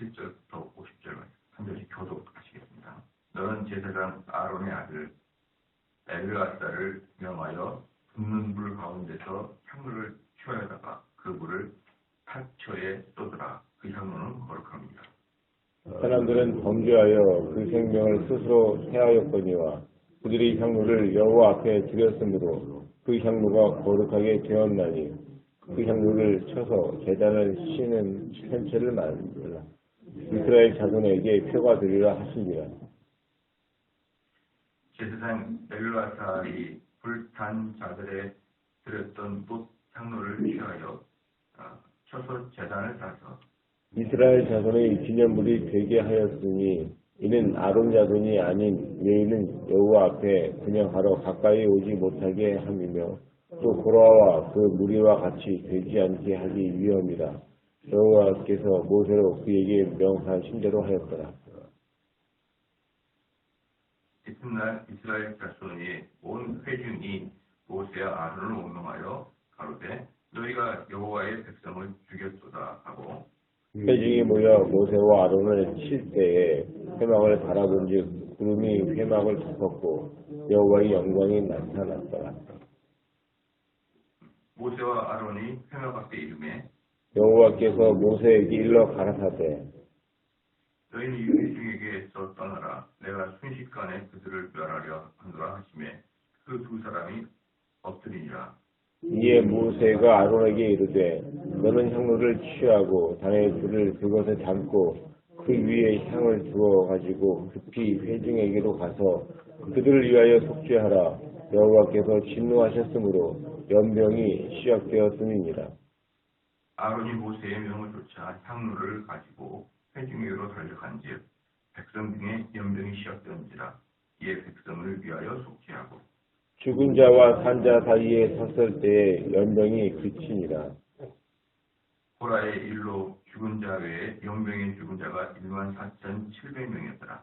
47절부터 50절 한 절씩 교독하시겠습니다. 너는 제사장 아론의 아들 엘르아사를 명하여 붙는 불 가운데서 향로를 취하여다가 그 불을 타초에 쏟으라. 그 향로는 거룩합니다. 사람들은 범죄하여 그 생명을 스스로 해하였거니와 그들이 향로를 여호와 앞에 드렸으므로 그 향로가 거룩하게 되었나니 그 향로를 쳐서 제단을 씌는 편체를 만들라. 이스라엘 자손에게 표가 되리라 하시니라. 제사장 엘르아살이 불탄 자들에 드렸던 돛 향로를 취하여 쳐서 제단을 쌓아서 이스라엘 자손의 기념물이 되게 하였으니 이는 아론 자손이 아닌 레위는 여호와 앞에 분향하러 가까이 오지 못하게 함이며 또 고라와 그 무리와 같이 되지 않게 하기 위함이라. 여호와께서 모세로 그에게 명하신 대로 하였더라. 이튿날 이스라엘 자손이 온 회중이 모세와 아론을 원망하여 가로되 너희가 여호와의 백성을 죽였도다 하고 회중이 모여 모세와 아론을 칠 때에 회막을 바라본즉 구름이 회막을 덮었고 여호와의 영광이 나타났더라. 모세와 아론이 회막 앞에 이르매 여호와께서 모세에게 일러 가라사대 너희는 이 회중에게서 떠나라. 내가 순식간에 그들을 멸하려 하노라 하시매 그 두 사람이 엎드리니라. 이에 모세가 아론에게 이르되 너는 향로를 취하고 단의 불을 그것에 담고 그 위에 향을 두어 가지고 급히 회중에게로 가서 그들을 위하여 속죄하라. 여호와께서 진노하셨으므로 연병이 시작되었음이니라. 아론이 모세의 명을 쫓아 향로를 가지고 회중에게로 달려간즉 백성 중에 연병이 시작되었는지라. 이에 백성을 위하여 속죄하고 죽은 자와 산 자 사이에 섰을 때에 연병이 그치니라. 고라의 일로 죽은 자 외에 연병의 죽은 자가 14,700명이었더라.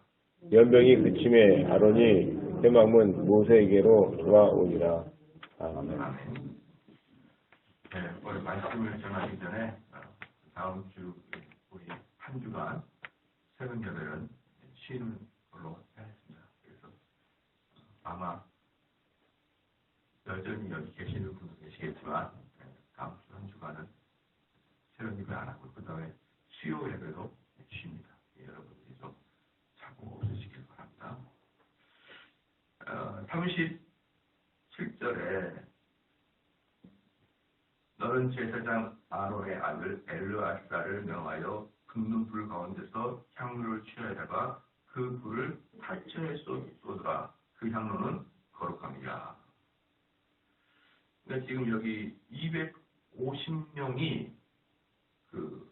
연병이 그침에 아론이 회막문 모세에게로 돌아오니라. 아멘. 아멘. 네, 오늘 말씀을 전하기 전에 다음 주 우리 한 주간 새벽 예배는 쉬는 걸로 하겠습니다. 그래서 아마 여전히 여기 계시는 분도 계시겠지만 다음 주 한 주간은 새벽 예배 안 하고 그 다음에 수요 예배로 쉽니다. 여러분들이 좀 참고 오시길 바랍니다. 37절에 너는 제사장 아론의 아들 엘르아사를 명하여 붙는 불 가운데서 향로를 취하다가 그 불을 타초에 쏟으라. 그 향로는 거룩합니다. 그러니까 지금 여기 250명이 그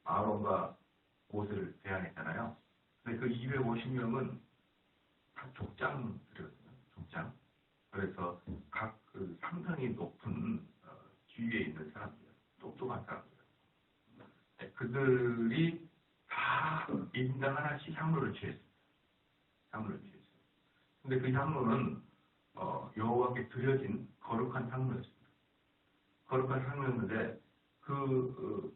아론과 모세를 대항했잖아요. 근데 그 250명은 다 족장들이거든요. 족장. 그래서 각 그 상당히 높은 지위에 있는 사람들, 똑똑한 사람들. 네, 그들이 다 인당 하나씩 향로를 취했습니다. 향로를 취했어요. 근데 그 향로는 여호와께 드려진 거룩한 향로였습니다. 거룩한 향로였는데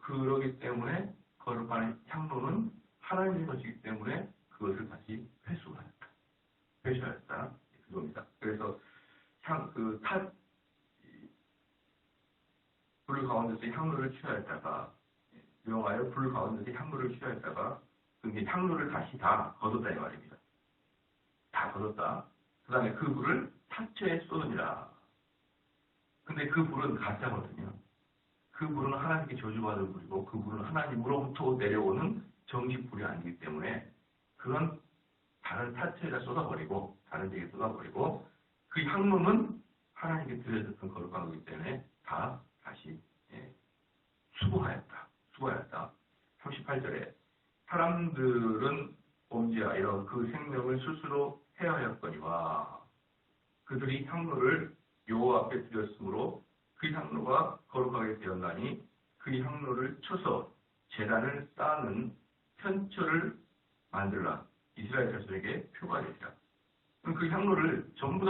그러기 때문에 거룩한 향로는 하나님의 것이기 때문에 그것을 다시 회수하였다. 그겁니다. 그래서 불 가운데서 향로를 취하였다가 명하여 불 가운데서 향로를 취하였다가 그 향로를 다시 다 거뒀다 이 말입니다. 다 거뒀다. 그 다음에 그 불을 타초에 쏟으니라. 근데 그 불은 가짜거든요. 그 불은 하나님께 저주받은 불이고 그 불은 하나님으로부터 내려오는 정식 불이 아니기 때문에 그건 다른 타초에다 쏟아버리고 다른 데에 쏟아버리고 그 향로는 하나님께 드려졌던 거룩한 거기 때문에 다시 수고하였다. 38절에 사람들은 범죄하여 그 생명을 스스로 해하였거니와 그들이 향로를 여호와 앞에 드렸으므로 그 향로가 거룩하게 되었나니 그 향로를 쳐서 제단을 쌓는 편처를 만들라. 이스라엘 자손에게 표가 되리라. 그럼 그 향로를 전부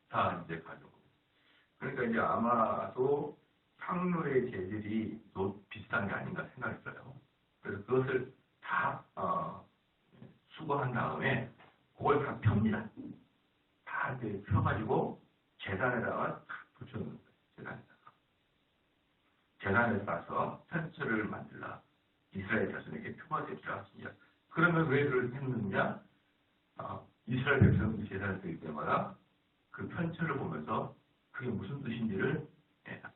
다 이제 가져오고. 그러니까 이제 아마도 향로의 재질이 비슷한 게 아닌가 생각했어요. 동산에 싸서 편처를 만들라. 이스라엘 자손에게 표가 되리라 하시니라. 그러면 왜 그렇게 했느냐? 이스라엘 백성들이 제사를 드릴 때마다 그 편처를 보면서 그게 무슨 뜻인지를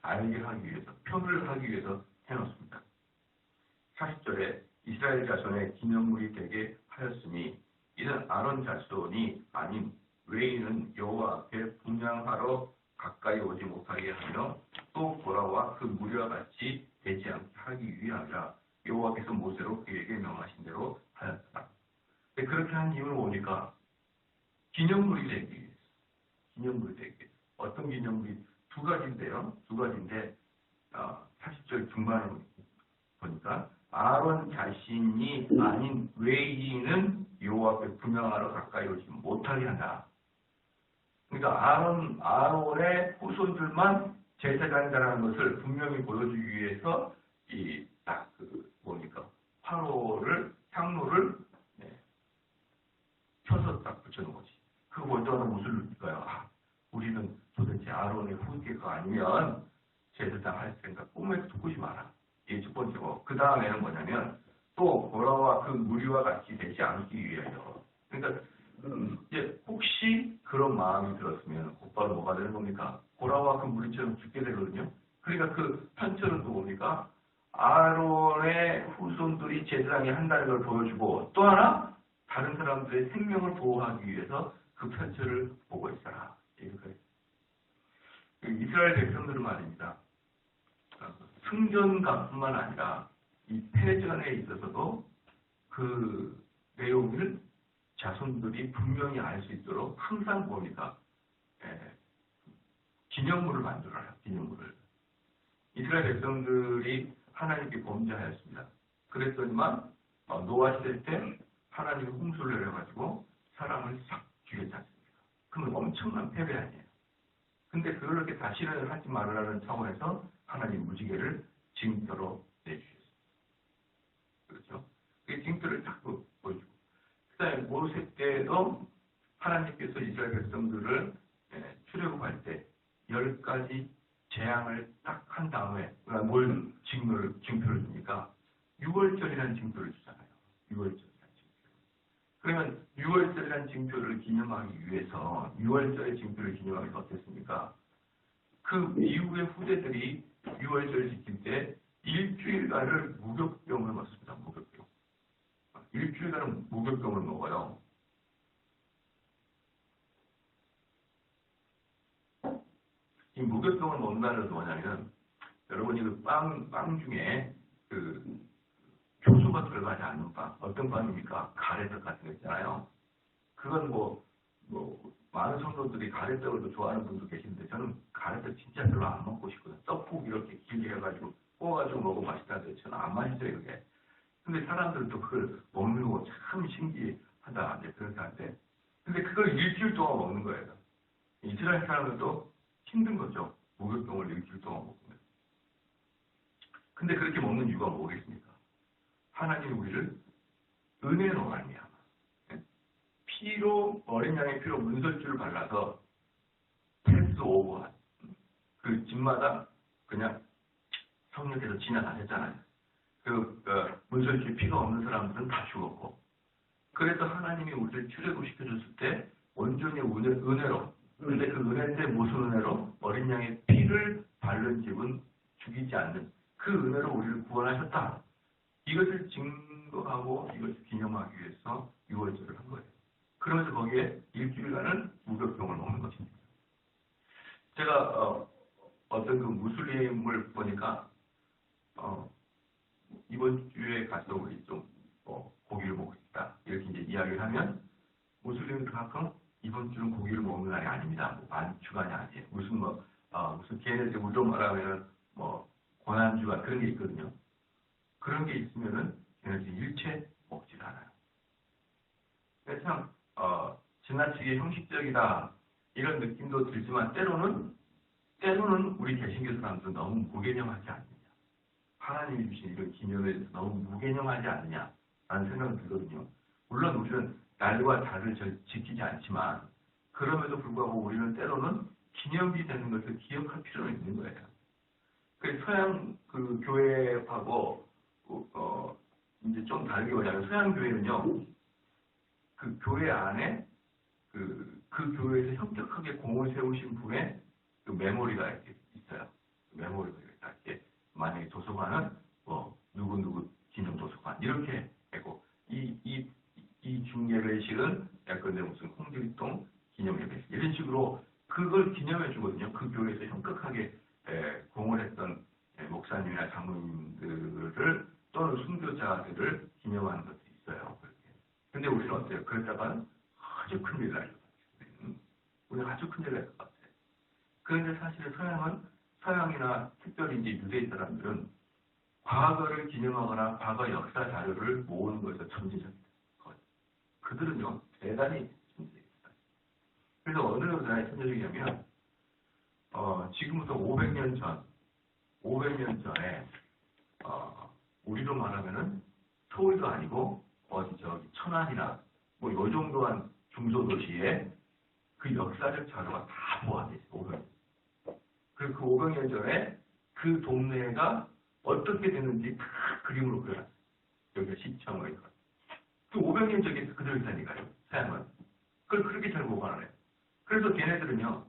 알게 하기 위해서, 표를 하기 위해서 해놓습니다. 40절에 이스라엘 자손의 기념물이 되게 하였으니 이는 아론 자손이 아닌 외인은 여호와 앞에 분향하러 가까이 오지 못하게 하며 또 보라와 그 무리와 같이 되지 않게 하기 위함이라. 여호와께서 모세로 그에게 명하신 대로 하였다. 그렇게 한 이유는 뭐니까? 기념물이 되기 위해서. 기념물이 되기 위해서. 어떤 기념물이? 두 가지인데요. 두 가지인데 40절 중반에 보니까 아론 자신이 아닌 외인은 여호와 앞에 분향하러 가까이 오지 못하게 한다. 그러니까 아론의 후손들만 제사장이라는 것을 분명히 보여주기 위해서 화로를 향로를 펴서 딱 붙여놓은 거지. 그거 볼 때마다 무슨 느낄까요? 우리는 도대체 아론의 후계가 아니면 제사장 할 생각 꿈에도 듣고지 마라. 이게 첫 번째고, 그 다음에는 뭐냐면 또 보라와 그 무리와 같이 되지 않기 위하여. 그러니까 이제 혹시 그런 마음이 들었으면 곧바로 뭐가 되는 겁니까? 보라와 그 무리처럼 죽게 되거든요. 그러니까 그 편처는 또 뭡니까? 아론의 후손들이 제사장이 한다는 걸 보여주고, 또 하나 다른 사람들의 생명을 보호하기 위해서 그 편처를 보고 있어라. 이렇게. 이스라엘 백성들은 말입니다. 승전가뿐만 아니라 이 패전에 있어서도 그 내용을 자손들이 분명히 알 수 있도록 항상 뭡니까? 기념물을 만들어라. 기념물을. 이스라엘 백성들이 하나님께 범죄하였습니다. 그랬더니만 노아 시대 때 하나님이 홍수를 내려가지고 사람을 싹 죽였지 않습니까? 그건 엄청난 패배 아니에요. 근데 그렇게 다시는 하지 말으라는 차원에서 하나님 무지개를 징표로 내주셨어요. 그렇죠? 그 징표를 딱 보여주고. 그 다음에 모세 때도 하나님께서 이스라엘 백성들을 출애굽할 때 10가지 재앙을 딱 한 다음에 뭘 징표를 주니까 6월절이라는 징표를 주잖아요. 6월절이라는 징표. 그러면 6월절이라는 징표를 기념하기 위해서 6월절의 징표를 기념하기 위해서 어땠습니까? 그 이후의 후대들이 6월절 지킬 때 일주일간을 무교병을 먹습니다. 무교병. 일주일간은 무교병을 먹어요. 이 무교병을 먹는다는 것은 뭐냐면, 여러분이 그 빵 중에 그 효소가 들어가지 않는 빵, 어떤 빵입니까? 가래떡 같은 거 있잖아요. 그건 많은 성도들이 가래떡을 또 좋아하는 분도 계시는데, 저는 가래떡 진짜 별로 안 먹고 싶거든요. 떡국 이렇게 길게 해가지고 구워가지고 먹으면 맛있다는데 저는 안 맛있어요, 그게. 근데 사람들은 또 그걸 먹는 거 참 신기하다, 이제 그렇게 하는데. 근데 그걸 일주일 동안 먹는 거예요. 이스라엘 사람들도 힘든 거죠. 무교병을 일주일 동안 먹는 거예요. 근데 그렇게 먹는 이유가 뭐겠습니까? 하나님이 우리를 은혜로 말미암아 피로, 어린 양의 피로 문설주를 발라서 패스 오버한 그 집마다 그냥 성령께서 지나가셨잖아요. 문설주에 피가 없는 사람들은 다 죽었고, 그래서 하나님이 우리를 출애굽시켜줬을 때 온전히 은혜로, 근데 그 은혜인데 무슨 은혜로? 어린 양의 피를 바른 집은 죽이지 않는 그 은혜로 우리를 구원하셨다. 이것을 증거하고 이것을 기념하기 위해서 6월절을 한 거예요. 그러면서 거기에 일주일간은 무교병을 먹는 것입니다. 제가 어떤 그 무슬림을 보니까 이번 주에 가서 우리 좀 고기를 먹고 싶다 이렇게 이제 이야기를 하면, 무슬림들 가끔 이번 주는 고기를 먹는 날이 아닙니다. 만주간이 아니에요. 무슨 걔네들 우리로 말하면은 고난주간 그런 게 있거든요. 그런 게 있으면은 걔네들이 일체 먹질 않아요. 그래서 참 지나치게 형식적이다 이런 느낌도 들지만, 때로는 우리 개신교 사람들은 너무 무개념하지 않느냐, 하나님이 주신 이런 기념에 대해서 너무 무개념하지 않느냐라는 생각이 들거든요. 물론 우리는 날과 달을 지키지 않지만, 그럼에도 불구하고 우리는 때로는 기념비 되는 것을 기억할 필요는 있는 거예요. 그 서양 그 교회하고 이제 좀 다르게 뭐냐면 서양 교회는요 그 교회 안에 그 교회에서 현격하게 공을 세우신 분의 그 메모리가 이렇게 있어요. 그 메모리가 이렇게 만약에 도서관은 뭐 누구 기념 도서관 이렇게 했고 이 중예배실은 예컨대 무슨 홍길동 기념예배실 이런 식으로 그걸 기념해 주거든요. 그 교회에서 현격하게 공을 했던 목사님이나 장로님들을 또는 순교자들을 기념하는 것도 있어요. 그렇게. 근데 우리는 어때요? 그랬다가는 아주 큰일 나요. 우리는 아주 큰일 날 것 같아요. 그런데 사실 서양이나 특별히 이제 유대인 사람들은 과거를 기념하거나 과거 역사 자료를 모으는 것에서 천재적입니다. 그들은요 대단히 천재적입니다. 그래서 어느 나라의 천재적이냐면 지금부터 500년 전에 우리로 말하면은 서울도 아니고 어디 저기 천안이나 뭐 요 정도한 중소도시에 그 역사적 자료가 다 모아져 있어요. 500년. 그리고 그 500년 전에 그 동네가 어떻게 됐는지 다 그림으로 그려놨어요. 여기가 시청을 이거. 그 500년 전에 그대로 있다니까요. 서양은. 그걸 그렇게 잘 보관하네요. 그래서 걔네들은요.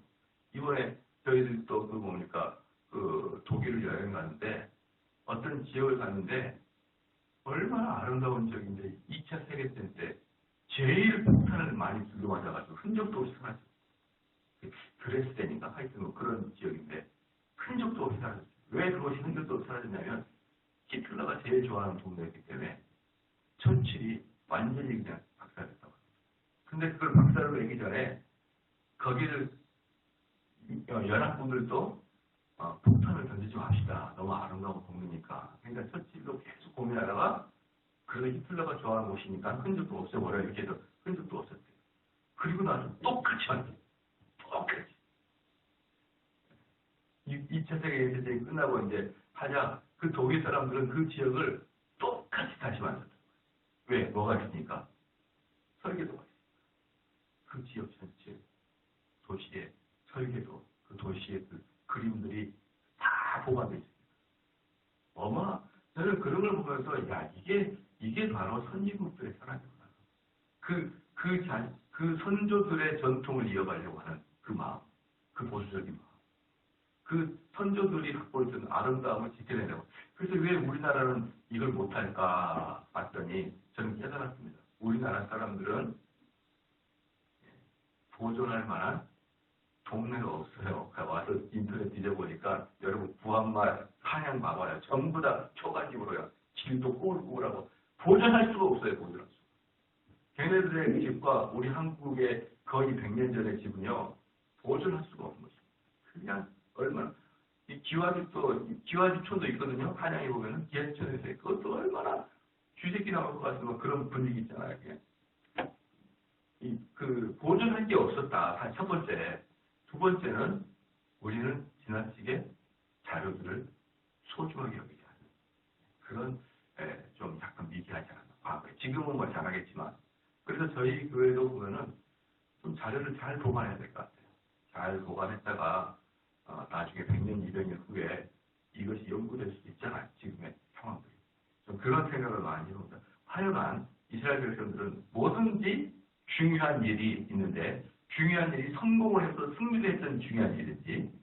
이번에 저희들 또 그 뭡니까 그 독일을 여행 갔는데 어떤 지역을 갔는데 얼마나 아름다운 지역인데 2차 세계대전 때 제일 폭탄을 많이 두고 맞아가지고 흔적도 없이 사라졌어요. 드레스덴인가 하여튼 뭐 그런 지역인데 흔적도 없이 사라졌어요. 왜 그것이 흔적도 없이 사라졌냐면 히틀러가 제일 좋아하는 동네였기 때문에 천칠이 완전히 그냥 박살냈다고. 근데 그걸 박살을 내기 전에 거기를 연합군들도 폭탄을 던지지 맙시다. 너무 아름다운 동네니까. 그러니까 처칠도 계속 고민하다가 그래도 히틀러가 좋아하는 곳이니까 흔적도 없애버려 이렇게 해서 흔적도 없었대요. 그리고 나서 똑같이 완전 똑같이 2차 세계대전이 끝나고 이제 하자 그 독일 사람들은 그 지역을 똑같이 다시 만들었어요. 왜? 뭐가 있으니까? 설계도가 있으니까. 그 지역 전체 도시의 설계도 그 도시의 그 그림들이 다 보관되어 있습니다. 저는 그런 걸 보면서 야 이게 바로 선진국들의 사랑이구나. 그 선조들의 전통을 이어가려고 하는 그 마음, 그 보수적인 마음, 그 선조들이 갖고 있던 아름다움을 지켜내려고. 그래서 왜 우리나라는 이걸 못할까 봤더니 저는 깨달았습니다. 우리나라 사람들은 보존할 만한 동네가 없어요. 와서 인터넷 뒤져보니까 여러분 부안말, 한양 봐봐요. 전부 다 초가집으로요. 길도 꾸불꾸불하고 보존할 수가 없어요. 보존할 수가. 걔네들의 집과 우리 한국의 거의 100년 전의 집은요. 보존할 수가 없는 거죠. 그냥 얼마나 이 기와집촌도 있거든요. 한양에 보면은 기와집촌에서 그것도 얼마나 쥐새끼 나올 것 같은 그런 분위기 있잖아요. 그 보존할 게 없었다. 첫 번째. 두 번째는 우리는 지나치게 자료들을 소중하게 여기지 않는 그런 좀 약간 미개하지 않았나. 과거에. 지금은 뭐 잘하겠지만. 그래서 저희 교회도 보면은 좀 자료를 잘 보관해야 될 것 같아요. 잘 보관했다가 나중에 100년, 200년 후에 이것이 연구될 수도 있잖아요. 지금의 상황들이. 좀 그런 생각을 많이 해봅니다. 하여간 이스라엘 백성들은 뭐든지 중요한 일이 있는데 중요한 일이 성공을 해서 승리를 했던 중요한 일인지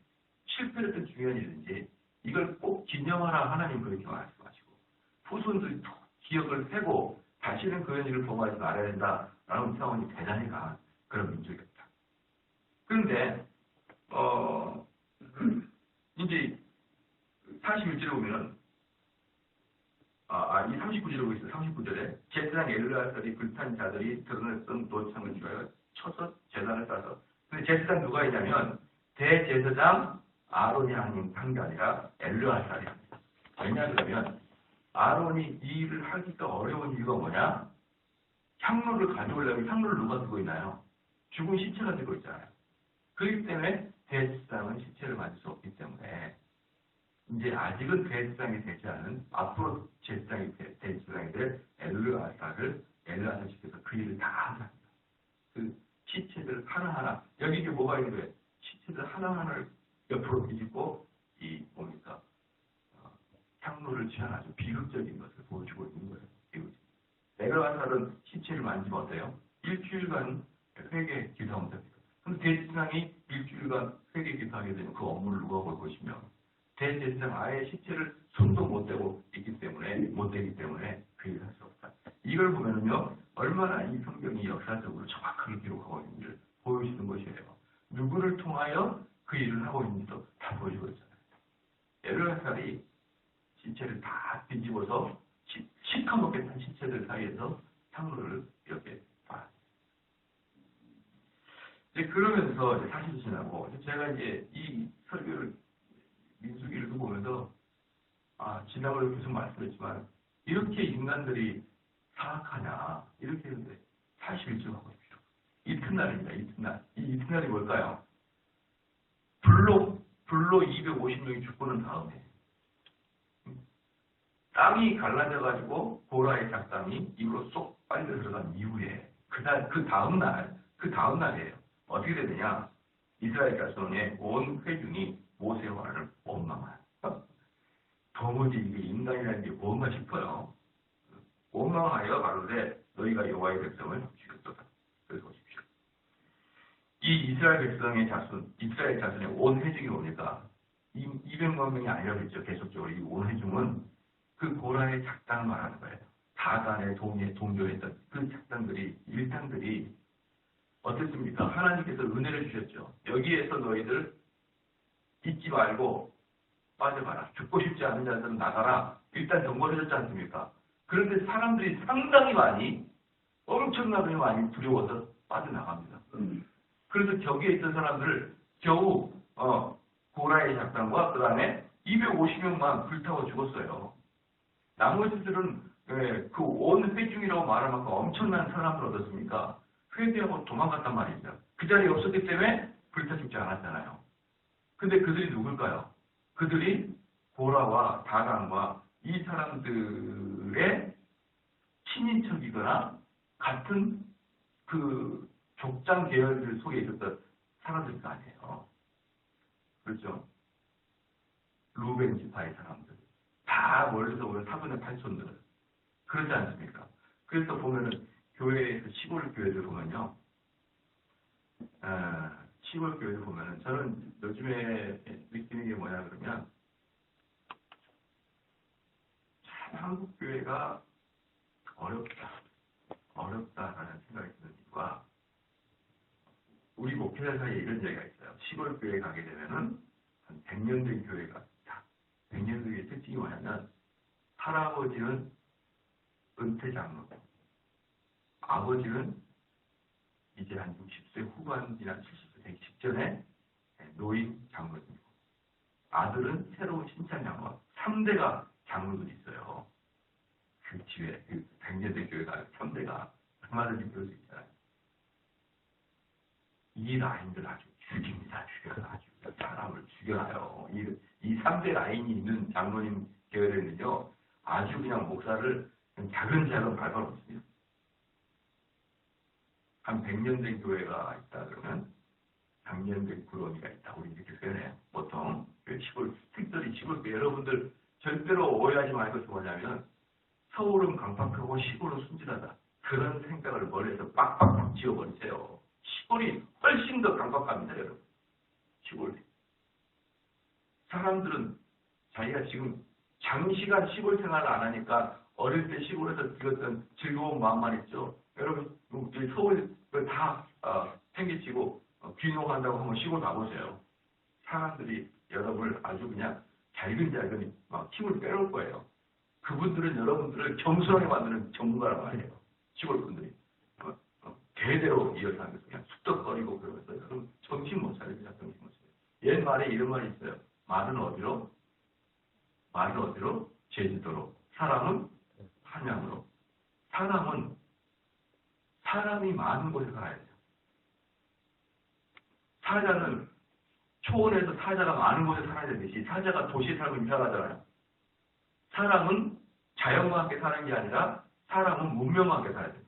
실패를 했던 중요한 일인지 이걸 꼭 기념하라 하나님 그렇게 말씀하시고 후손들이 기억을 하고 다시는 그런 일을 범하지 말아야 된다라는 차원이 대단히 강한 그런 민족이었다. 그런데 이제 41절에 보면은 이 39절에 보고 있어요. 39절에 제사장 엘르아살이 불탄 자들이 드러냈던 노창을 위하여 쳐서 제단을 따서. 근데 제사장 누가 있냐면 대제사장 아론이 한 게 아니라 엘르아살이 합니다. 왜냐하면 아론이 이 일을 하기가 어려운 이유가 뭐냐? 향로를 가져오려면 향로를 누가 들고 있나요? 죽은 시체가 들고 있잖아요. 그렇기 때문에 대제사장은 시체를 만질 수 없기 때문에 이제 아직은 대제사장이 되지 않은 앞으로 대제사장이 될 엘르아살 시켜서 그 일을 다 합니다. 그 시체들 하나하나 여기 이게 뭐가 있는 거예요? 시체들 하나하나를 옆으로 뒤집고 이 뭡니까 그렇지 않아도 비극적인 것을 보여주고 있는 거예요. 비극적. 네로아살은 시체를 만지면 어때요? 일주일간 회개 기도하면 됩니다. 그럼 대제사장이 일주일간 회개 기도하게 되면 그 업무를 누가 볼 것이며 대제사장 아예 시체를 손도 못 대고 있기 때문에 못 대기 때문에 그 일을 할 수 없다. 이걸 보면은요 얼마나 이 성경이 역사적으로 정확하게 기록하고 있는지를 보여주는 것이에요. 누구를 통하여 그 일을 하고 있는지도 다 보여주고 있잖아요. 엘르사살이 시체를 다 뒤집어서 시커멓게 탄 시체들 사이에서 향로를 이렇게 봐. 이제 그러면서 이제 40일 지나고 제가 이제 이 설교를 민수기를 보면서 지난번에 계속 말씀했지만 이렇게 인간들이 사악하냐 이렇게 했는데 41절 하고 있죠. 이튿날입니다. 이튿날. 이 이튿날이 뭘까요? 불로 250명이 죽고는 다음에 땅이 갈라져가지고 고라의 작담이 입으로 쏙 빨려 들어간 이후에 그 다음 날이에요. 어떻게 되느냐? 이스라엘 자손의 온 회중이 모세의 화를 원망한. 도무지 이게 인간이라는 게 뭔가 싶어요. 원망하여 가로되 너희가 여호와의 백성을 죽였도다. 그래서 보십시오. 이 이스라엘 자손의 온 회중이 뭡니까? 200만 명이 아니라고 했죠. 계속적으로 이 온 회중은 그 고라의 작당을 말하는 거예요. 다단에 동조했던 그 작당들이, 일당들이 어땠습니까? 하나님께서 은혜를 주셨죠. 여기에서 너희들 잊지 말고 빠져가라. 죽고 싶지 않은 자들은 나가라. 일단 경고해줬지 않습니까? 그런데 사람들이 상당히 많이, 엄청나게 많이 두려워서 빠져나갑니다. 그래서 격에 있던 사람들을 겨우 고라의 작당과 그 다음에 250명만 불타고 죽었어요. 나머지들은 그 온 회중이라고 말할 만큼 엄청난 사람을 얻었습니까? 회개하고 도망갔단 말입니다. 그 자리에 없었기 때문에 불타 죽지 않았잖아요. 근데 그들이 누굴까요? 그들이 고라와 다단과 이 사람들의 친인척이거나 같은 그 족장 계열들 속에 있었던 사람들이 아니에요. 그렇죠? 루벤 지파의 사람들. 다 멀리서 오는 4분의 8손들. 그러지 않습니까? 그래서 보면은 교회에서 시골 교회들 보면요. 시골 교회들 보면은 저는 요즘에 느끼는 게 뭐냐 그러면 참 한국 교회가 어렵다라는 생각이 드는 이유가 우리 목회자 사이에 이런 얘기가 있어요. 시골 교회 가게 되면은 한 100년 된 교회가 있다. 100년 된의 특징이 뭐냐면 할아버지는 은퇴 장로, 아버지는 이제 한 60세 후반이나 70세 되기 직전에 노인 장로님이고 아들은 새로운 신창 장로, 3대가 장로들이 있어요. 그 집에, 그 100년 된 교회가 3대가 얼마든지 그럴 수 있잖아요. 이 라인들 아주 죽입니다. 아주 사람을 죽여놔요. 이 3대 라인이 있는 장로님 계열에는요, 아주 그냥 목사를 작은 밟아놓습니다. 한 100년 된 교회가 있다 그러면 100년 된 구렁이가 있다. 우리 이렇게 표현해요. 보통 특별히 시골 교회 여러분들 절대로 오해하지 말 것이 뭐냐면 서울은 강팍하고 시골은 순진하다. 그런 생각을 머리에서 빡빡 지워버리세요. 시골이 훨씬 더 강팍합니다, 여러분. 시골이. 사람들은 자기가 지금 장시간 시골 생활을 안 하니까 어릴 때 시골에서 느꼈던 즐거운 마음만 있죠. 여러분, 서울 다 챙기치고 귀농한다고 한번 시골 가보세요. 사람들이 여러분을 아주 그냥 잘근잘근 막 힘을 빼놓을 거예요. 그분들은 여러분들을 겸손하게 만드는 전문가란 말이에요. 시골 분들이. 대대로 이어서 하면서 그냥 쑥덕거리고 그러면서 여러분 정신 못 차립니다. 정신 못 차려요. 옛 말에 이런 말이 있어요. 말은 어디로? 제주도로. 사람은 한양으로. 사람이 많은 곳에 살아야 돼요. 사자는 초원에서 사자가 많은 곳에 살아야 되듯이 사자가 도시에 살면 이상하잖아요. 사람은 자연과 함께 사는 게 아니라 사람은 문명과 함께 살아야 됩니다.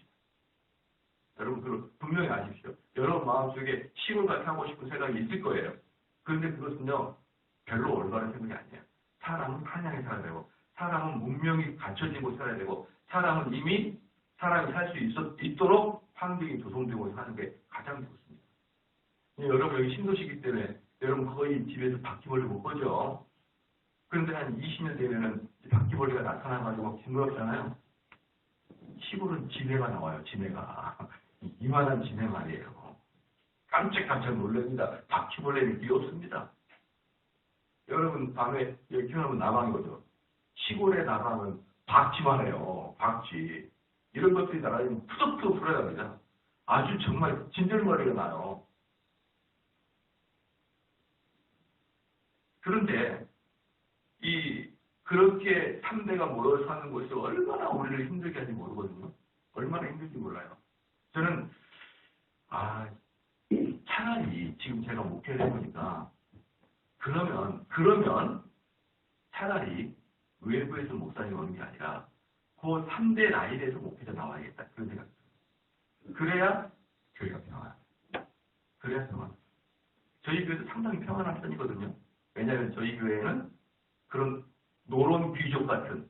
여러분 그걸 분명히 아십시오. 여러분 마음속에 시골 같이 하고 싶은 생각이 있을 거예요. 그런데 그것은요 별로 올바른 생각이 아니에요. 사람은 한양에 살아야 되고 사람은 문명이 갖춰지고 살아야 되고 사람은 이미 사람이 살 수 있도록 환경이 조성되고 사는 게 가장 좋습니다. 여러분 여기 신도시기 때문에 여러분 거의 집에서 바퀴벌레 못 보죠. 그런데 한 20년 되면은 바퀴벌레가 나타나가지고 징그럽잖아요. 시골은 지네가 나와요. 지네가. 이만한 지네 말이에요. 깜짝깜짝 놀랍니다. 바퀴벌레는 귀엽습니다. 여러분 밤에 여기 키우면 나방이거든. 시골에 나가면 박쥐만 해요. 박쥐. 이런 것들이 나가면 푸석푸석 풀어갑니다. 아주 정말 진절머리가 나요. 그런데 그렇게 3대가 모여 사는 곳이 얼마나 우리를 힘들게 하는지 모르거든요. 얼마나 힘들지 몰라요. 저는 차라리 지금 제가 목회를 해보니까 그러면 차라리 외부에서 목사님 오는 게 아니라 그 3대 라인에서 목회자 나와야겠다. 그런 생각이 들어요. 그래야 교회가 평안해요. 그래야 평안해요. 저희 교회도 상당히 평안한 편이거든요. 왜냐하면 저희 교회는 그런 노론 귀족 같은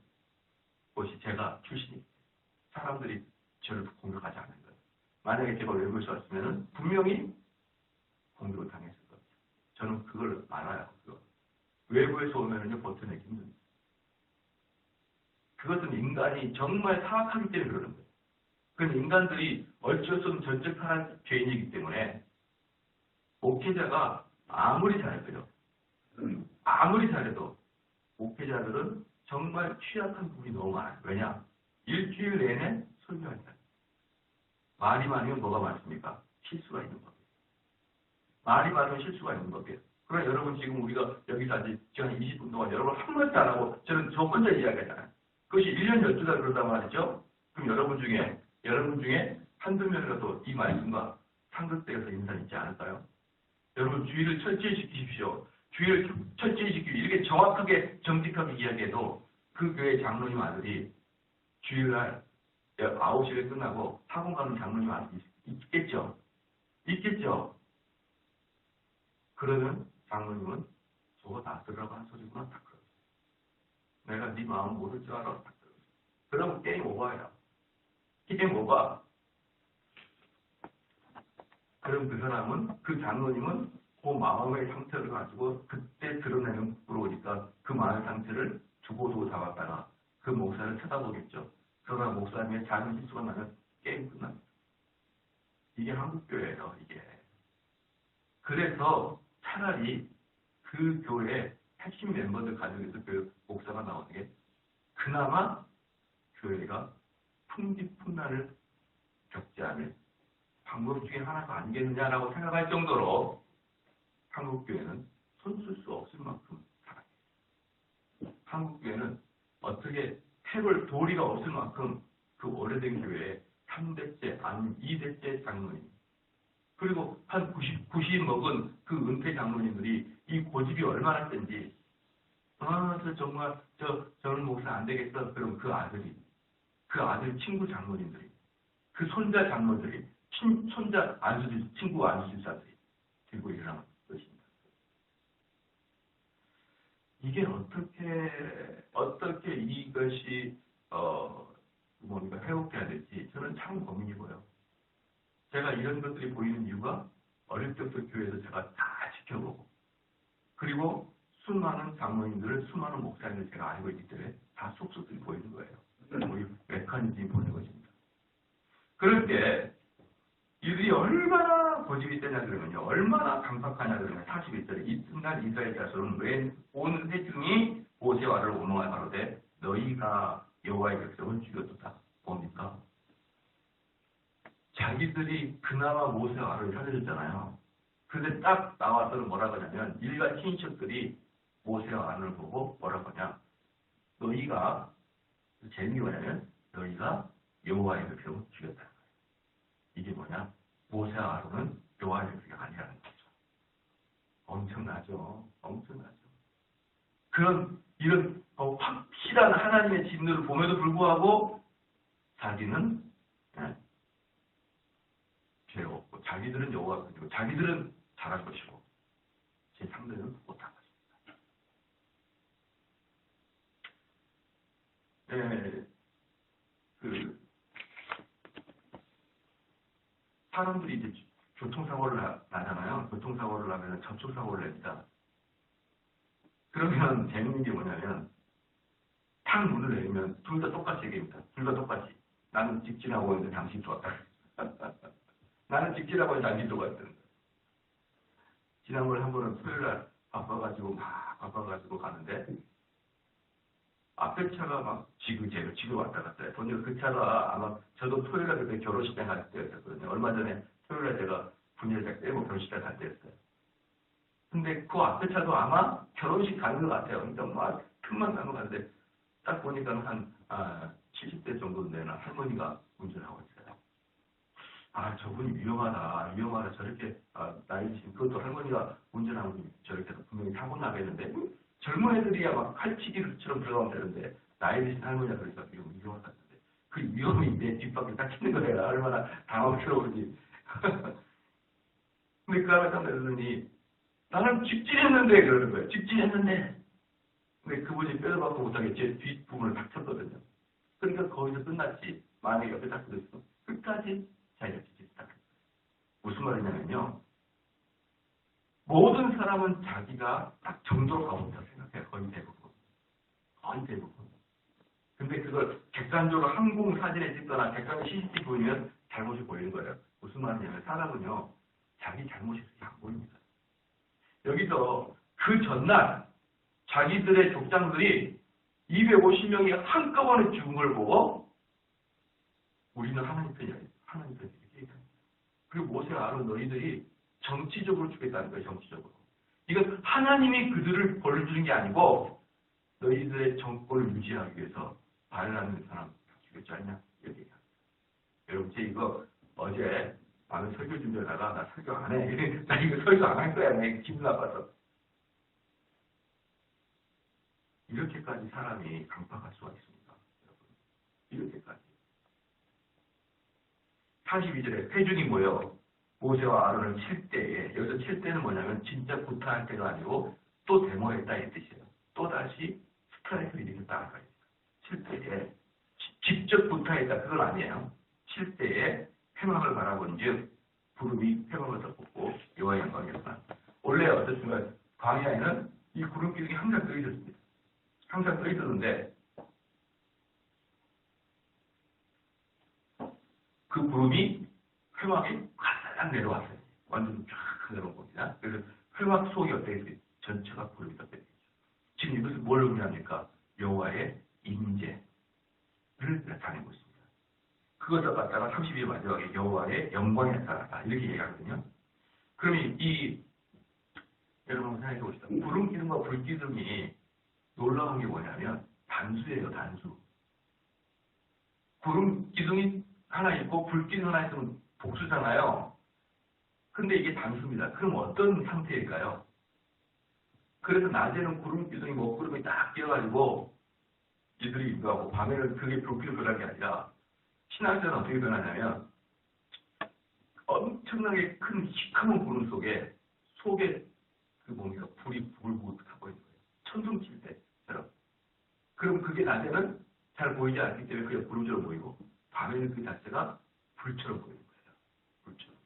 곳이 제가 출신이 사람들이 저를 공격하지 않는 거예요. 만약에 제가 외부에서 왔으면 분명히 공격을 당했을 겁니다. 저는 그걸 알아요. 외부에서 오면은요 버텨내기 힘듭니다. 그것은 인간이 정말 사악하기 때문에 그러는 거예요. 그건 인간들이 어쩔 수 없는 전적한 죄인이기 때문에 목회자가 아무리 잘해도요. 아무리 잘해도 목회자들은 정말 취약한 부분이 너무 많아요. 왜냐? 일주일 내내 설교할 때 말이 많으면 뭐가 많습니까? 실수가 있는 법이에요. 말이 많으면 실수가 있는 법이에요. 그러나 여러분 지금 우리가 여기서 아직 지금 20분 동안 여러분 한마디도 안 하고 저는 저 혼자 이야기하잖아요. 그것이 1년 12달 그러단 말이죠. 그럼 여러분 중에 한두 명이라도 이 말씀과 상극되어서 인사 있지 않을까요? 여러분 주의를 철저히 지키십시오. 주의를 철저히 지키고 이렇게 정확하게 정직하게 이야기해도 그 교회 장로님 아들이 주일날 9시에 끝나고 학원 가는 장로님 아들이 있겠죠? 그러면 장로님은 저거 다 들으라고 한 소리구나 딱 그러죠. 내가 네 마음 모를 줄 알아 딱 그러죠. 그러면 게임 오버예요. 게임 오버. 그럼 그 사람은 그 장로님은 그 마음의 상태를 가지고 그때 드러내는 부러우니까 그 마음의 상태를 두고두고 잡았다가 그 목사를 쳐다보겠죠. 그러나 목사님의 작은 실수가 나면 게임 끝납니다. 이게 한국교회예요. 이게. 그래서 차라리 그 교회 핵심 멤버들 가정에서 그 목사가 나오는 게 그나마 교회가 풍기풍난을 겪지 않을 방법 중에 하나가 아니겠느냐라고 생각할 정도로 한국교회는 손쓸 수 없을 만큼 사랑해요. 한국교회는 어떻게 해볼 도리가 없을 만큼 그 오래된 교회에 3대째 아니면 2대째 장로님 그리고 한 90 먹은 그 은퇴 장로님들이 이 고집이 얼마나 센지 저 정말 저는 목사 안 되겠어. 그럼 그 아들 친구 장로님들이 그 손자 장로들이 손자 친구 안수집사들이 들고 일어나는 것입니다. 이게 어떻게 이것이 회복돼야 될지 저는 참 고민이고요. 제가 이런 것들이 보이는 이유가 어릴 때부터 교회에서 제가 다 지켜보고 그리고 수많은 장로님들을 수많은 목사님을 제가 알고 있기 때문에 다 속속들이 보이는 거예요. 우리 메커니즘이 보이는 것입니다. 그럴 때 이들이 얼마나 고집이 세냐 그러면요. 얼마나 강팍하냐 그러면 41절에 이튿날 이스라엘 자손은 온 회중이 모세와를 오명하여 가로되 너희가 여호와의 백성을 죽였도다. 뭡니까? 자기들이 그나마 모세와 아론을 살려줬잖아요. 근데 딱 나와서는 뭐라고 하냐면 일간 친척들이 모세와 아론을 보고 뭐라고 하냐. 너희가 재미가 뭐냐면 너희가 여호와의 백성을 죽였다. 이게 뭐냐? 모세와 아론은 여호와의 백성이 아니라는 거죠. 엄청나죠. 이런 확실한 하나님의 진노를 봄에도 불구하고 자기는 죄 없고 자기들은 여호와가 그리고 자기들은 잘할 것이고 제 상대는 못한 것입니다. 그 사람들이 이제 교통사고를 나잖아요. 교통사고를 나면 접촉사고를 냅니다. 그러면 재밌는 게 뭐냐면 탁 문을 내리면 둘 다 똑같이 얘기합니다. 둘 다 똑같이. 나는 직진하고 있는데 당신 좋았다. 나는 직진하고 있는데 당신 좋았다. 지난번에 한 번은 토요일날 바빠가지고 가는데 앞에 차가 막 지그재그 왔다 갔다 해. 보니까 그 차가 아마 저도 토요일날 그때 결혼식장 갈 때였거든요. 얼마 전에 토요일날 제가 분열장 떼고 결혼식장 갈 때였어요. 근데 그 앞에 차도 아마 결혼식 가는 것 같아요. 그러니까 막 큰만 가는 것 같은데 딱 보니까 한 70대 정도 되는 할머니가 운전하고 있어요. 아, 저분이 위험하다. 저렇게 나이 드신 그것도 할머니가 운전하고 저렇게 분명히 사고 나겠는데 젊은 애들이야 막 칼치기처럼 들어가면 되는데 나이 드신 할머니가 그러니까 위험하다. 그 위험이 내 뒷바퀴 닦이는 거예요. 얼마나 당황스러운지. 근데 그 안에 딱 내더니 나는 직진했는데 그러는 거예요. 직진했는데. 근데 그분이 빼도 박도 못하게 제 뒷부분을 탁 쳤거든요. 그러니까 거기서 끝났지. 만약에 옆에 딱 들어있어. 끝까지 자기가 직진했다. 무슨 말이냐면요. 모든 사람은 자기가 딱 정도로 가고 있다고 생각해요. 거의 대부분. 근데 그걸 객관적으로 항공 사진에 찍거나 객관적 CCTV 보이면 잘못이 보이는 거예요. 무슨 말이냐면 사람은요. 자기 잘못이 안 보입니다. 여기서 그 전날 자기들의 족장들이 250명이 한꺼번에 죽은 걸 보고 우리는 하나님 편이야. 하나님 편이야. 이렇게 얘기합니다. 그리고 모세와 아론 너희들이 정치적으로 죽겠다는 거예요. 정치적으로. 이건 하나님이 그들을 벌 주는 게 아니고 너희들의 정권을 유지하기 위해서 반란하는 사람 죽였지 않냐? 이렇게 얘기합니다. 여러분 제 이거 어제 나는 설교 준비하다가 나 설교 안 해. 나 이거 설교 안 할 거야. 내 기분 나빠서. 이렇게까지 사람이 강팍할 수가 있습니다. 여러분. 이렇게까지. 42절에 회중이 모여 모세와 아론을 칠 때에 여기서 칠 때는 뭐냐면 진짜 구타할 때가 아니고 또 데모했다 이 뜻이에요. 또다시 스트라이크를 일으켰다. 칠 때에 직접 구타했다 그건 아니에요. 칠 때에 회막을 바라본 즉 구름이 회막을 덮었고 여호와의 영광이었다. 원래 어떻습니까? 광야에는 이 구름 기둥이 항상 떠 있었습니다. 항상 떠 있었는데 그 구름이 회막에 가득 내려왔어요. 완전 쫙 내려온 겁니다. 그래서 회막 속이 어떻게 됐어요? 전체가 구름이 덮여있죠. 지금 이것은 뭘 의미합니까? 여호와의 임재를 나타내고 있습니다. 그것을 갖다가 32절 마지막에 여호와의 영광이 나타났다. 이렇게 얘기하거든요. 그러면 여러분 생각해 보시다. 구름 기둥과 불 기둥이 놀라운 게 뭐냐면 단수예요. 단수. 구름 기둥이 하나 있고 불 기둥 하나 있으면 복수잖아요. 근데 이게 단수입니다. 그럼 어떤 상태일까요? 그래서 낮에는 구름 기둥이 먹구름이 딱 끼어가지고 이들이 인도하고 밤에는 그게 불길로 변한 게 아니라 신앙생활은 어떻게 변하냐면 엄청나게 큰 시커먼 구름 속에 그 뭡니까 불이 타고 있는 거예요. 천둥 칠 때처럼. 그럼 그게 낮에는 잘 보이지 않기 때문에 그냥 구름처럼 보이고 밤에는 그 자체가 불처럼 보이는 거예요. 불처럼.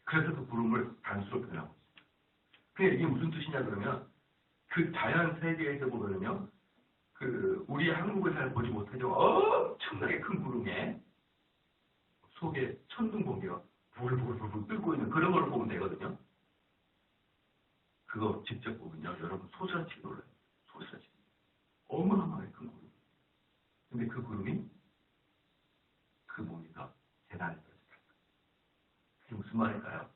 그래서 그 구름을 단수로 표현하고 있습니다. 근데 이게 무슨 뜻이냐 그러면 그 자연 세계에서 보면요. 우리 한국을 잘 보지 못하죠. 엄청나게 큰 구름에 속에 천둥 번개가 불불불 끓고 있는 그런 걸 보면 되거든요. 그거 직접 보면요. 여러분 소스라치게 놀라요. 소스라치게. 어마어마하게 큰 구름. 근데 그 구름이 뭡니까? 재단에 떨어졌다. 그게 무슨 말일까요?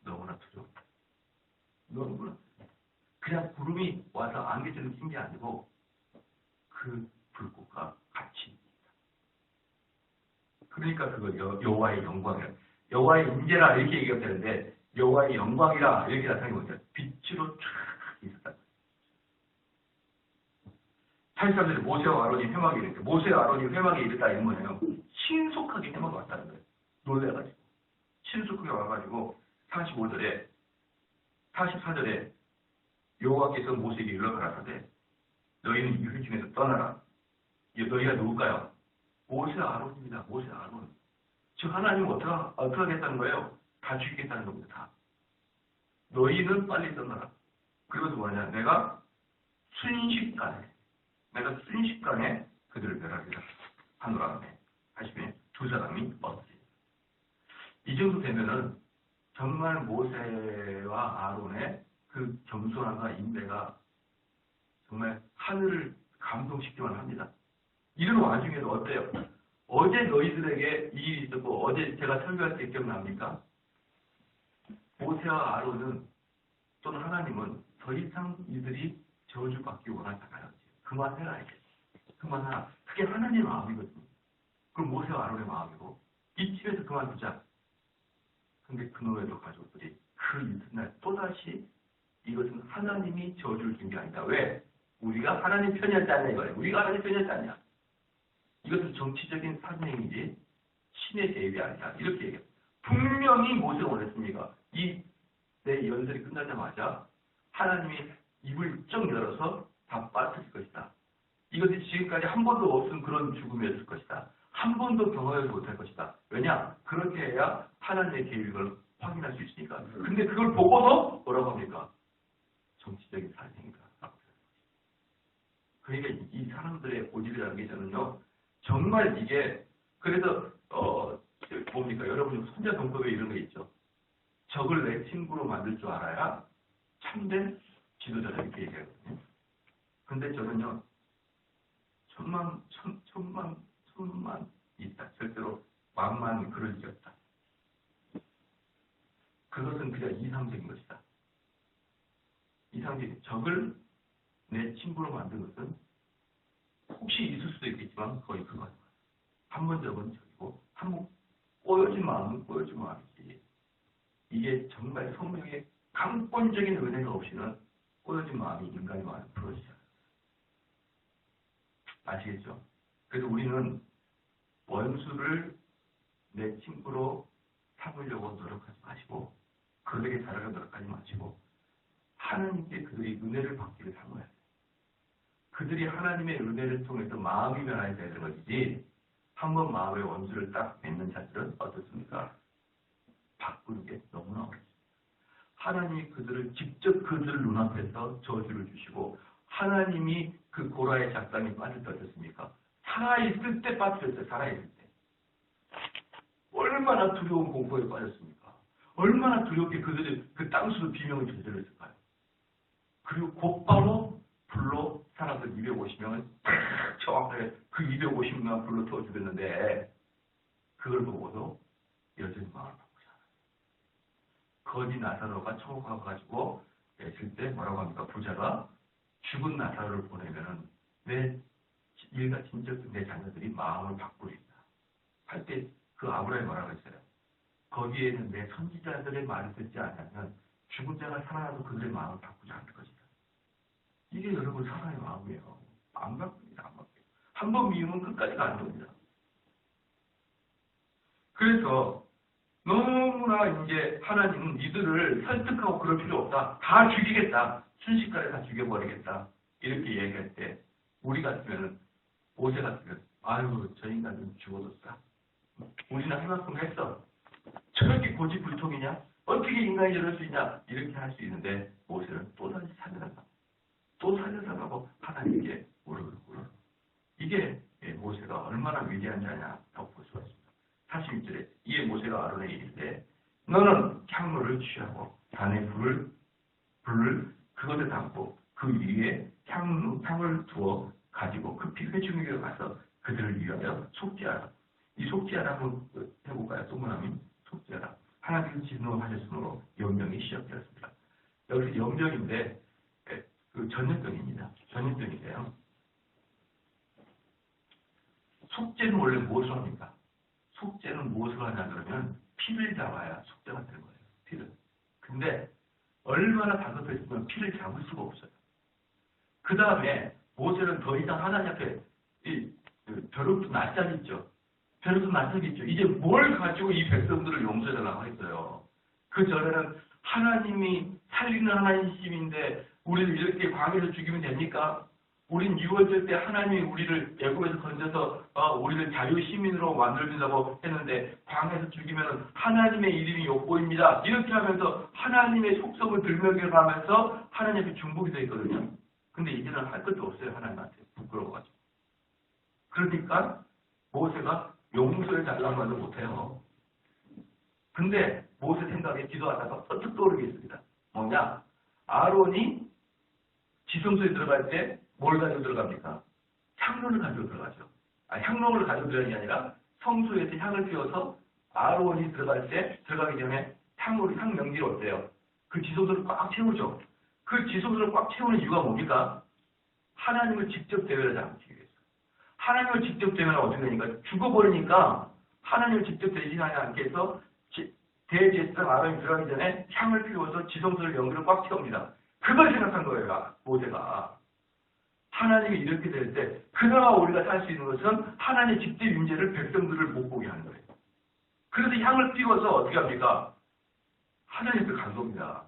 너무나 두려웠다. 너무나 그냥 구름이 와서 안개처럼 낀 게 아니고 그 불꽃과 같이 있다. 그러니까 그거 여호와의 영광이라 여호와의 임재라 이렇게 얘기가 되는데 여호와의 영광이라 이렇게 나타내는 거죠. 빛으로 쫙 있었다. 83절에 모세와 아론이 회막에 이르다. 모세와 아론이 회막에 이르다 이 뭐예요? 신속하게 회막에 왔다는 거예요. 놀래가지고 신속하게 와가지고 44절에 여호와께서 모세에게 일러 가라사대 너희는 이 회중에서 떠나라. 너희가 누굴까요? 모세와 아론입니다. 모세와 아론. 즉 하나님은 어떻게 하겠다는 거예요? 다 죽이겠다는 겁니다. 다. 너희는 빨리 떠나라. 그리고 뭐냐? 내가 순식간에 그들을 멸하리라 하노라 하시면 두 사람이 없지. 이 정도 되면은 정말 모세와 아론의 그 겸손함과 인내가 정말 하늘을 감동시키만 합니다. 이런 와중에도 어때요? 어제 너희들에게 이 일이 있었고 어제 제가 설교할 때 기억납니까? 모세와 아론은 또는 하나님은 더 이상 이들이 저주받기 원하지 않아요. 그만해라 이제. 그만하라. 그게 하나님의 마음이거든요. 그럼 모세와 아론의 마음이고 이쯤에서 그만두자. 근데 그노예도 가족들이 그 이튿날 또다시 이것은 하나님이 저주를 준 게 아니다. 왜? 우리가 하나님 편이었지 않냐 이거예요. 우리가 하나님 편이었지 않냐. 이것은 정치적인 사명이지 신의 개입이 아니야. 이렇게 얘기해요. 분명히 모세가 원했습니다. 이 내 연설이 끝나자마자 하나님이 입을 쩍 열어서 다 빠뜨릴 것이다. 이것이 지금까지 한 번도 없은 그런 죽음이었을 것이다. 한 번도 경험하지 못할 것이다. 왜냐? 그렇게 해야 하나님의 계획을 확인할 수 있으니까. 근데 그걸 보고서 뭐라고 합니까? 정치적인 사명이다. 그러니까 이 사람들의 고집이라는 게 저는요. 정말 이게 그래서 뭡니까? 여러분 손자동법에 이런 거 있죠. 적을 내 친구로 만들 줄 알아야 참된 지도자다 이렇게 얘기하거든요. 근데 저는요. 천만 있다. 절대로 만만 그럴 리 없다. 그것은 그냥 이상적인 것이다. 이상적인 적을 내 친구로 만든 것은 혹시 있을 수도 있겠지만 거의 그거 한 번 적은 적이고 한 번 꼬여진 마음은 꼬여진 마음이지. 이게 정말 성령의 강권적인 은혜가 없이는 꼬여진 마음이 인간의 마음을 풀어지지 않아요. 아시겠죠? 그래서 우리는 원수를 내 친구로 삼으려고 노력하지 마시고 그들에게 잘하려고 노력하지 마시고 하나님께 그들이 은혜를 받기를 삼아야 돼요. 그들이 하나님의 은혜를 통해서 마음이 변화해야 되는 것이지 한번 마음의 원수를 딱 맺는 자들은 어떻습니까? 바꾸는 게 너무나 어렵습니다. 하나님이 그들을 직접 그들 눈앞에서 저주를 주시고 하나님이 그 고라의 작당에 빠질 때 어떻습니까? 살아있을 때 빠뜨렸어요. 살아있을 때. 얼마나 두려운 공포에 빠졌습니까? 얼마나 두렵게 그들이 그 땅수도 비명을 저질렀을까요? 그리고 곧바로 불로 사람들 250명을 정확하게 그 250명 불로 태워 죽였는데 그걸 보고도 여전히 마음을 바꾸지 않아요. 거지 나사로가 천국 가가지고 있을 때 뭐라고 합니까? 부자가 죽은 나사로를 보내면은 내 일가 친척 내 자녀들이 마음을 바꾸리다 할 때 그 아브라함이 뭐라고 했어요? 거기에는 내 선지자들의 말을 듣지 않으면 죽은 자가 살아나도 그들의 마음을 바꾸지 않을 것이다. 이게 여러분 사람의 마음이에요. 안 바뀝니다. 안 바뀌어요. 한 번 미우면 끝까지 가는 겁니다. 그래서 너무나 이제 하나님은 이들을 설득하고 그럴 필요 없다. 다 죽이겠다. 순식간에 다 죽여버리겠다. 이렇게 얘기할 때 우리 같으면 모세 같으면 아유 저 인간은 죽어도 싸. 우리는 할 만큼 했어. 저렇게 고집불통이냐? 어떻게 인간이 이럴 수 있냐? 이렇게 할 수 있는데 모세는 또다시 살려나가. 또 살려나가고 하나님께 물어. 이게 모세가 얼마나 위대한 자냐라고 볼 수가 있습니다. 41절에 이에 모세가 아론에게 이르되 너는 향로를 취하고 단에 불을 그것에 담고 그 위에 향을 두어 가지고 급히 회중에게 가서 그들을 위하여 속죄하라. 이 속죄하라 한번 해볼까요? 동그라미 속죄하라. 하나님께서 진노하셨으므로 연병이 시작되었습니다. 여기서 연병인데 그 전염병입니다. 전염병인데요. 속죄는 원래 무엇을 합니까? 속죄는 무엇을 하냐 그러면 피를 잡아야 속죄가 되는 거예요. 피를. 근데 얼마나 다급했으면 피를 잡을 수가 없어요. 그 다음에 모세는 더 이상 하나님 앞에 벼룩도 낯짝이 있죠. 벼룩도 낯짝이 있죠. 이제 뭘 가지고 이 백성들을 용서해달라고 했어요. 그 전에는 하나님이 살리는 하나님이신데 우리를 이렇게 광야에서 죽이면 됩니까? 우린 유월절 때 하나님이 우리를 애굽에서 건져서 우리를 자유 시민으로 만들어준다고 했는데 광야에서 죽이면 하나님의 이름이 욕보입니다. 이렇게 하면서 하나님의 속성을 들먹여가면서 하나님의 중복이 되어 있거든요. 근데 이제는 할 것도 없어요. 하나님한테 부끄러워가지고. 그러니까 모세가 용서해 달라는 말도 못해요. 근데 모세 생각에 기도하다가 번뜩 떠오르게 있습니다. 뭐냐? 아론이 지성소에 들어갈 때 뭘 가지고 들어갑니까? 향로를 가지고 들어가죠. 향로를 가지고 들어가는 게 아니라 성소에서 향을 피워서 아론이 들어갈 때 들어가기 전에 향 연기를 어때요? 그 지성소를 꽉 채우죠. 그 지성소를 꽉 채우는 이유가 뭡니까? 하나님을 직접 대면하지 않기 위해서. 하나님을 직접 대면하면 어떻게 되니까? 죽어버리니까 하나님을 직접 대신하지 않게 해서 대제사장 아론이 들어가기 전에 향을 피워서 지성소를 연기를 꽉 채웁니다. 그걸 생각한 거예요. 모세가. 하나님이 이렇게 될 때 그나마 우리가 살 수 있는 것은 하나님의 직접 임재를 백성들을 못 보게 하는 거예요. 그래서 향을 피워서 어떻게 합니까? 하나님 앞에 간 겁니다.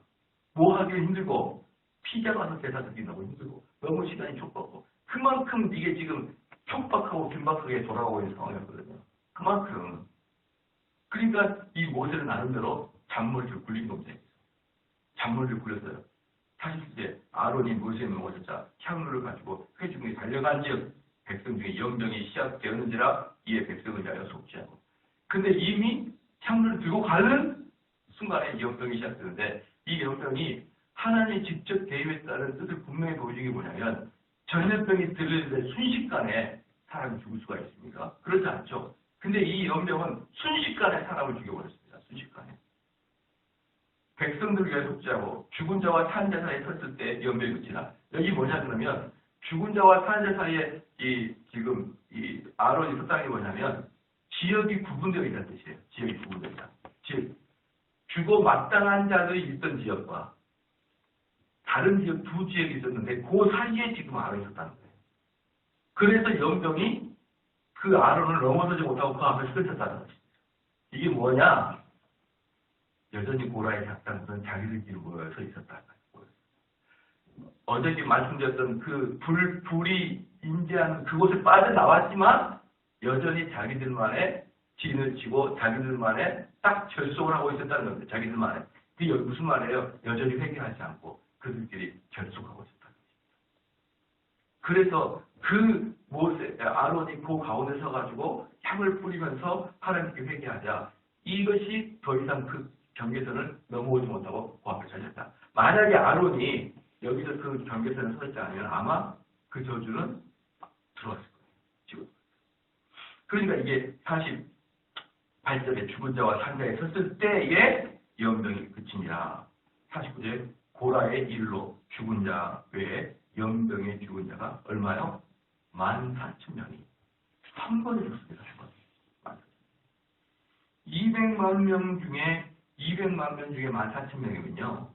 뭐 하기 힘들고 피자 가서 제사 드린다고 힘들고 너무 시간이 촉박하고 그만큼 이게 지금 촉박하고 긴박하게 돌아가고 있는 상황이었거든요. 그만큼. 그러니까 이 모세는 나름대로 잔머리를 굴린 겁니다. 잔머리를 굴렸어요. 사실 이제 아론이 모세의 명하셨자 향로를 가지고 회중에 달려간즉 백성 중에 연병이 시작되었는지라 이에 백성을 위하여 속죄하고. 근데 이미 향로를 들고 가는 순간에 연병이 시작되는데 이 연병이 하나님이 직접 개입했다는 뜻을 분명히 보여준 게 뭐냐면 전염병이 들리는데 순식간에 사람이 죽을 수가 있습니까? 그렇지 않죠. 근데 이 연병은 순식간에 사람을 죽여버렸습니다. 순식간에. 백성들을 위해 속죄하고 죽은 자와 산 자 사이에 섰을 때 연병이 그치나. 여기 뭐냐 그러면 죽은 자와 산 자 사이에 지금 아론이 섰다는 게 뭐냐면 지역이 구분되어 있다는 뜻이에요. 지역이 구분되어 있다. 즉 죽어 마땅한 자들이 있던 지역과 다른 지역 두 지역이 있었는데 그 사이에 지금 아론이 섰다는 거예요. 그래서 연병이 그 아론을 넘어서지 못하고 그 앞에 쓰러졌다는 것입니다. 이게 뭐냐? 여전히 고라의 작당들은 자기들끼리 모여서 있었다는 거예요. 어저께 말씀드렸던 그 불이 인재하는 그곳에 빠져나왔지만 여전히 자기들만의 진을 치고 자기들만의 딱 결속을 하고 있었다는 겁니다. 자기들만의. 그게 무슨 말이에요? 여전히 회개하지 않고 그들끼리 결속하고 있었다는 겁니다. 그래서 그 아론이 그 가운데 서가지고 향을 뿌리면서 하나님께 회개하자. 이것이 더 이상 그 경계선을 넘어오지 못하고 그 앞에 서졌다. 만약에 아론이 여기서 그 경계선을 서 있지 않으면 아마 그 저주는 들어왔을 거예요. 지금. 그러니까 이게 48절에 죽은 자와 산 자에 섰을 때에 연병이 그치니라. 49절에 고라의 일로 죽은 자 외에 연병에 죽은 자가 얼마요? 14,000명이 한 번에 죽습니다. 한 번. 200만 명 중에 14,000명이면요.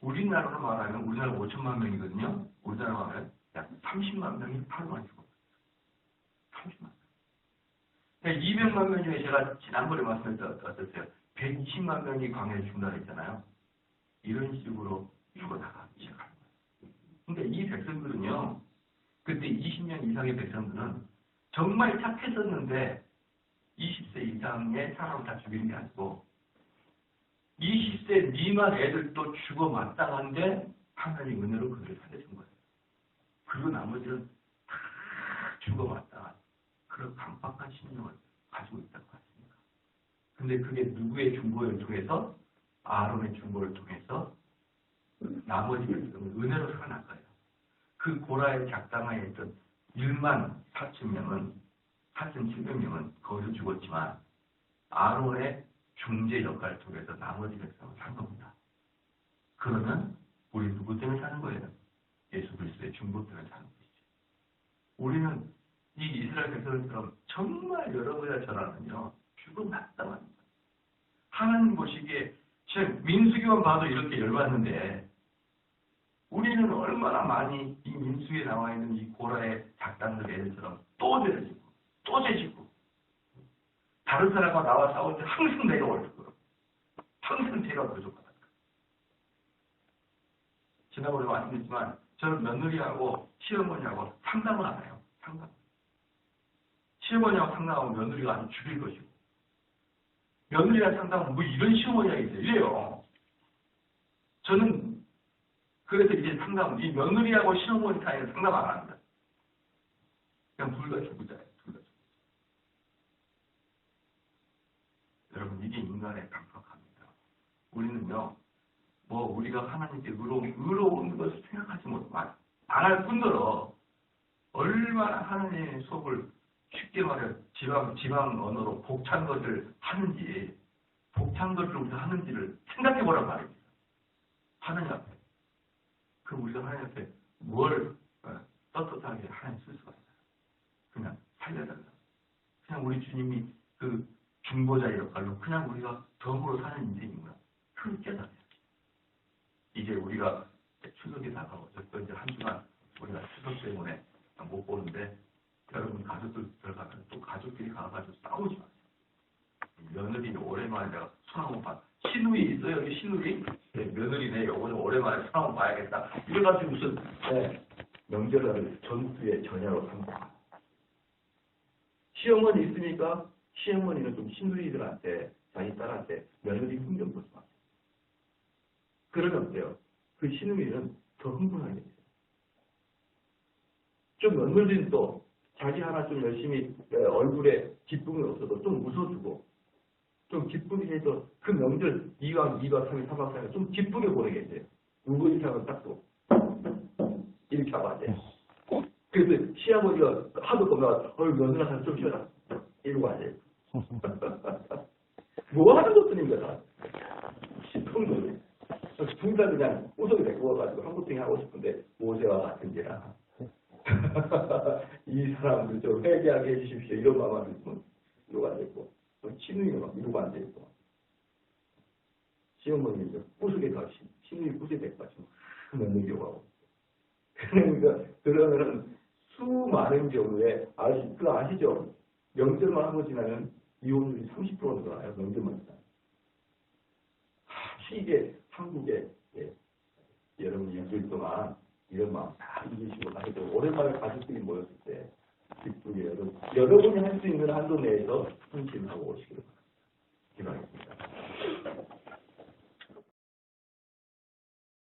우리나라로 말하면 우리나라 5천만 명이거든요. 우리나라로 말하면 약 30만 명이 하루만 죽어요. 30만 명. 그러니까 200만 명 중에 제가 지난번에 말씀드렸어요. 120만 명이 광야에 죽는다 했잖아요. 이런 식으로 죽어나가기 시작하는 거예요. 그러니까 이 백성들은요. 그때 20년 이상의 백성들은 정말 착했었는데 20세 이상의 사람을 다 죽이는 게 아니고 20세 미만 애들도 죽어 마땅한데 하나님 은혜로 그들을 살려준 거예요. 그리고 나머지는 다 죽어 마땅한 그런 강박한 신념을 가지고 있다고 하십니까? 근데 그게 누구의 중보를 통해서? 아론의 중보를 통해서 나머지 백성은 은혜로 살아날 거예요. 그 고라의 작당하에 있던 14,000명은 4,700명은 거기서 죽었지만 아론의 중재 역할을 통해서 나머지 백성을 산 겁니다. 그러면 우리 누구 때문에 사는 거예요? 예수 그리스도의 중보 때문에 사는 것이죠. 우리는 이 이스라엘 백성들처럼 정말 여러분이나 저라면요 죽음 마땅합니다. 하나님 보시기에 민수기만 봐도 이렇게 열받는데 우리는 얼마나 많이 이 민수기에 나와 있는 이 고라의 작당들 애들처럼 또 죄를 짓고 또 죄 짓고 다른 사람과 나와 싸울 때 항상 내가 옳고 항상 제가 부족하다. 지난번에 말씀드렸지만 저는 며느리하고 시어머니하고 상담을 안 해요. 상담. 시어머니하고 상담하면 며느리가 아주 죽일 것이고, 며느리랑 상담하면 뭐 이런 시어머니가 있어요. 이래요. 저는 그래서 이제 상담, 이 며느리하고 시어머니 사이에 상담 안 합니다. 그냥 둘 다 죽으자예요. 둘 다 죽으자. 여러분, 이게 인간의 강팍합니다. 우리는요, 뭐 우리가 하나님께 의로운 것을 생각하지 안할 뿐더러 얼마나 하나님의 속을 쉽게 말해 지방 언어로 복찬 것을 하는지, 복찬 것을 우리가 하는지를 생각해 보란 말입니다. 하나님 앞에. 그 우리가 하나님 앞에 뭘 떳떳하게 하나님 쓸 수가 있어요. 그냥 살려달라. 그냥 우리 주님이 그 중보자의 역할로 그냥 우리가 덤으로 사는 인생이구나. 그걸 깨달아요. 이제 우리가 추석이 다가오죠. 이제 한 주간 우리가 추석 때문에 못 보는데, 여러분 가족들 들어가면 또 가족끼리 가가지고 싸우지 마세요. 며느리 오랜만에 내가 손 한번 봐. 시누이 있어요? 여기 시누이? 네, 며느리네. 요거 좀 오랜만에 손 한번 봐야겠다. 이래가지고 무슨 명절날을 전투의 전야로 삼고. 시어머니 있으니까 시어머니는 좀 시누이들한테, 자기 딸한테 며느리 흥정 보지 마세요. 그러면 어때요? 그 시누이는 더 흥분하게 돼요. 좀 며느리는 또 자기 하나 좀 열심히 얼굴에 기쁨이 없어도 좀 웃어주고, 좀 기쁘게 해서 그 명절 2박 2박 3일 3박 4일 좀 기쁘게 보내게 돼요. 울고 이렇게 하면 딱 또 이렇게 하면 안 돼요. 그래서 시아버지가 하도 겁나 며느리한테 좀 쉬어라 이러고 안 돼요. 뭐 하는 것뿐입니다. 다. 싶은 거예요. 둘 다 그냥 우석이 데리고 와가지고 한국행이 하고 싶은데 모세와 같은지라 이 사람들 좀 회개하게 해주십시오. 이런 마음을 있으면 이러고 안 되고, 시누이가 막 이러고 안 되고, 시어머니는 우석에 가시, 시누이 우석에 가시면 넣는 경우가 없고. 그러니까 그러면은 수많은 경우에 그거 아시죠? 명절만 하고 지나면 이혼율이 30%가 늘어나요. 명절만 지나면. 이게 한국에 여러분 일주일 동안 이런 마음 다 이기시고 가지고 오랜만에 가족들이 모였을 때 기쁘게 여러분이 할 수 있는 한도 내에서 헌신하고 오시기를 바랍니다. 기도하겠습니다.